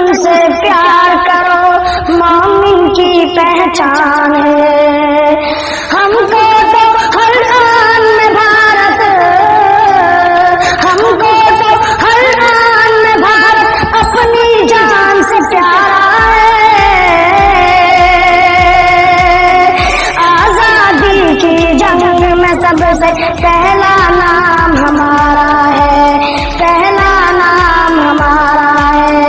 وطن سے پیار کرو مومن کی پہچان ہے. ہم کو تو ہر آن میں بھارت، ہم کو تو ہر آن میں بھارت اپنی جان سے پیارا ہے. آزادی کی جنگ میں سب سے پہلا نام ہمارا ہے، پہلا نام ہمارا ہے.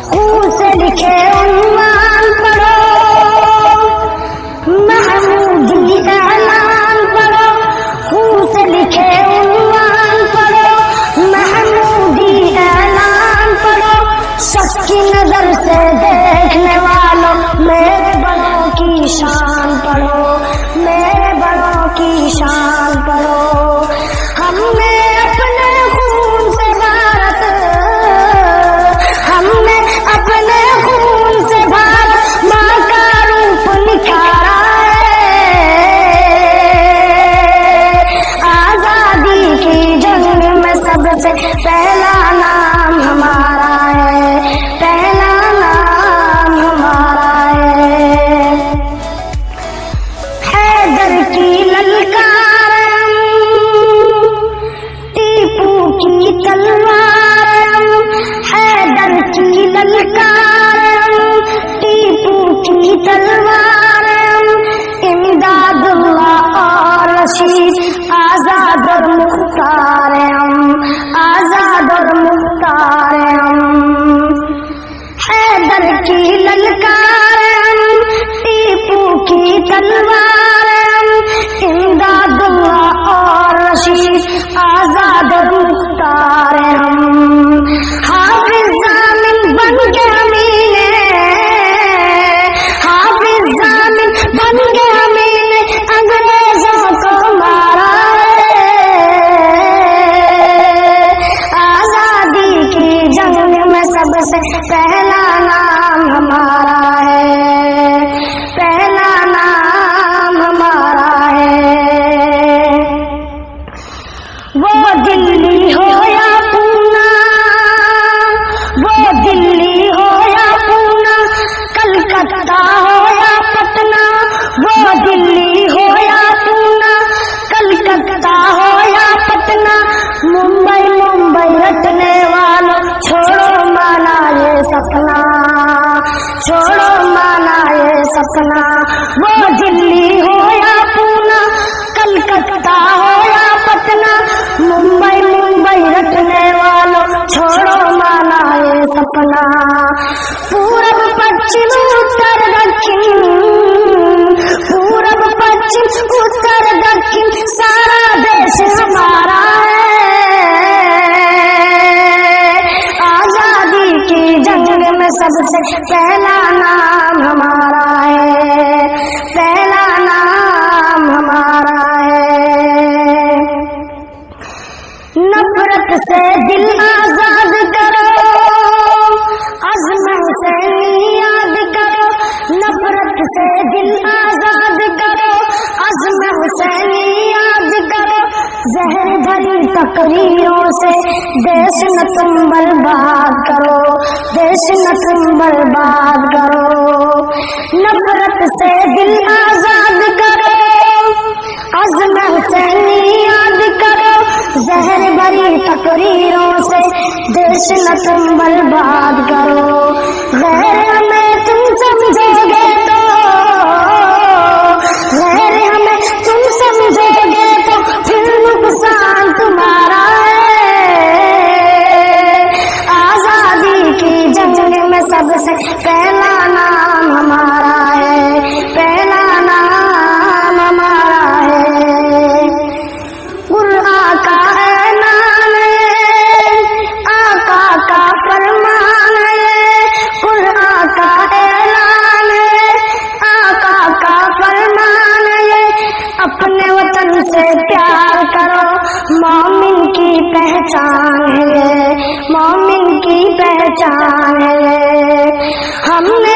خون سے لکھے عنوان پڑھو، محمودی اعلان پڑھو. خون سے لکھے عنوان پڑھو، محمودی اعلان پڑھو. شک کی نظر سے دیکھنے والوں میرے بڑوں کی شان پڑھو، میرے بڑوں کی شان پڑھو. ہم نے اپنے خون سے بھارت، ہم نے اپنے خون سے بھارت ماں کا روپ نکھارا ہے. آزادی کی جنگ میں سب سے پہلا نام ہمارا ہے، پہلا نام ہمارا ہے. حیدر کی للکار ٹیپو کی تلوار، حیدر کی للکار ٹیپو کی تلوار. امداد اللہ اور رشید آزاد اور مختار ہم، آزاد اور مختار ہم. حیدر کی للکار ٹیپو کی تلوار. امداد اللہ اور رشید آزاد اور مختار ہم. حافظ ضامن بن کے امین، حافظ ضامن بن کے امین انگریزوں کو مارا ہے. آزادی کی جنگ میں سب سے پہلا نام ہمارا ہے، پہلا نام ہمارا ہے. وہ دلی ہو یا پونا، وہ دلی ہو یا پونا، کلکتہ ہو یا پٹنہ. وہ دلی ہو یا پونا، کلکتہ ہو یا پٹنہ. ممبئی ممبئی رٹنے والوں چھوڑو مانا یہ سپنا، چھوڑو مانا یہ سپنا. وہ دلی ہو یا پونا، کلکتہ ہو یا پٹنہ. ممبئی ممبئی رٹنے والوں چھوڑو مانا یہ سپنا. پورب پچھم اتر دکھن، پورب پچھم اتر دکھن سارا دیش ہمارا ہے. آزادی کی جنگ میں سب سے پہلا نام ہمارا ہے، پہلا نام ہمارا ہے. نفرت سے دل آزاد کرو، عزم حسینی یاد کرو. نفرت سے دل آزاد کرو، عزم حسینی یاد کرو. زہر بھری تقریروں سے دیش نہ تم برباد کرو، دیش نہ تم برباد کرو. نفرت سے دل آزاد کرو، عزم حسینی یاد کرو. زہر بھری تقریروں سے دیش نہ تم برباد کرو. غیر ہمیں تم سمجھو گے تو، غیر ہمیں تم سمجھو گے تو پھر نقصان تمہارا ہے. آزادی کی جنگ میں سب سے پہلا نام ہمارا ہے، پہلا نام ہمارا ہے. قرآن کا اعلان ہے، آقا کا فرمان ہے. قرآن کا اعلان ہے، آقا کا فرمان ہے. اپنے وطن سے پیار کرو مومن کی پہچان ہے، مومن کی پہچان ہے. ہم نے